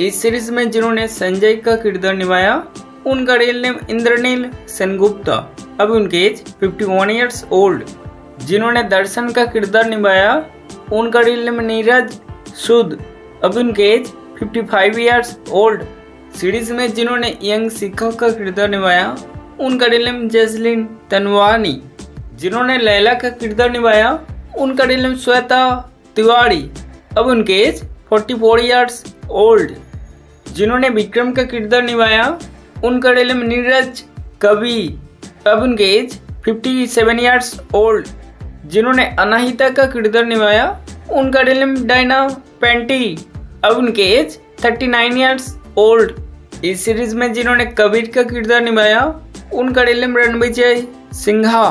इस सीरीज में जिन्होंने संजय का किरदार निभाया उनका रियल नेम इंद्रनील सेनगुप्ता, अब उनकी एज 51 ईयर्स ओल्ड। जिन्होंने दर्शन का किरदार निभाया उनका रियल नेम नीरज सूद, अब उनकी एज 55 ईयर्स ओल्ड। सीरीज में जिन्होंने यंग शिखा का किरदार निभाया उनका रियल नेम जैस्लीन तनवानी। जिन्होंने लैला का किरदार निभाया उनका रियल नेम श्वेता तिवारी, अब उनकी एज 44 ईयर्स ओल्ड। जिन्होंने विक्रम का किरदार निभाया उनका रियल नेम नीरज कवि, अब उनकी एज 57 ईयर्स ओल्ड। जिन्होंने अनाहिता का किरदार निभाया उनका रियल नेम डायना पेंटी, अब उनकी एज 39 ईयर्स ओल्ड। इस सीरीज में जिन्होंने कबीर का किरदार निभाया उनका real name Ranvijay Sinha.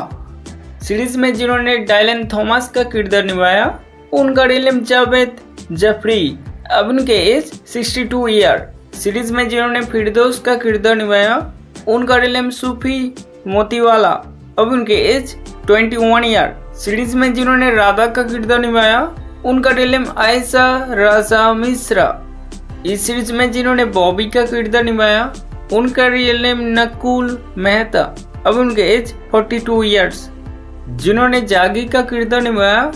Series में जिन्होंने डायलन थॉमस का किरदार निभाया उनका रियल नेम जावेद जफरी, अब उनके एज 62 ईयर। सीरीज में जिन्होंने फिरदौस का किरदार निभाया उनका रियल नेम सूफी मोतीवाला, अब उनके एज 21 ईयर। सीरीज में जिन्होंने राधा का किरदार निभाया उनका रियल नेम आयशा राजा मिश्रा। इस सीरीज में जिन्होंने बॉबी का किरदार निभाया उनका रियल नेम नकुल मेहता, अब उनके एज 42 ईयर्स। जिन्होंने जागी का किरदार निभाया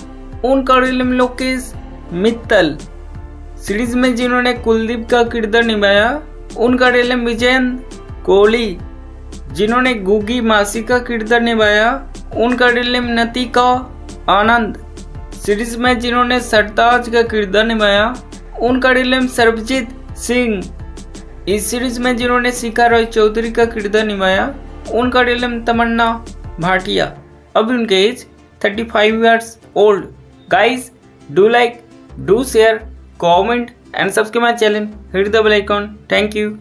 उनका real name Lokesh Mittal. Series में जिन्होंने कुलदीप का किरदार निभाया उनका रियल नेम विजयंत कोहली। जिन्होंने गुगी मासी का किरदार निभाया उनका रियल नेम नतिका आनंद। सीरीज में जिन्होंने सरताज का किरदार निभाया उनका रियल नेम सर्वजीत सिंह। इस सीरीज में जिन्होंने शिखा रॉय चौधरी का किरदार निभाया उनका रियल नेम तमन्ना भाटिया, अब उनके age 35 years old. Guys, do like, do share, comment and subscribe my channel, hit the bell icon. Thank you.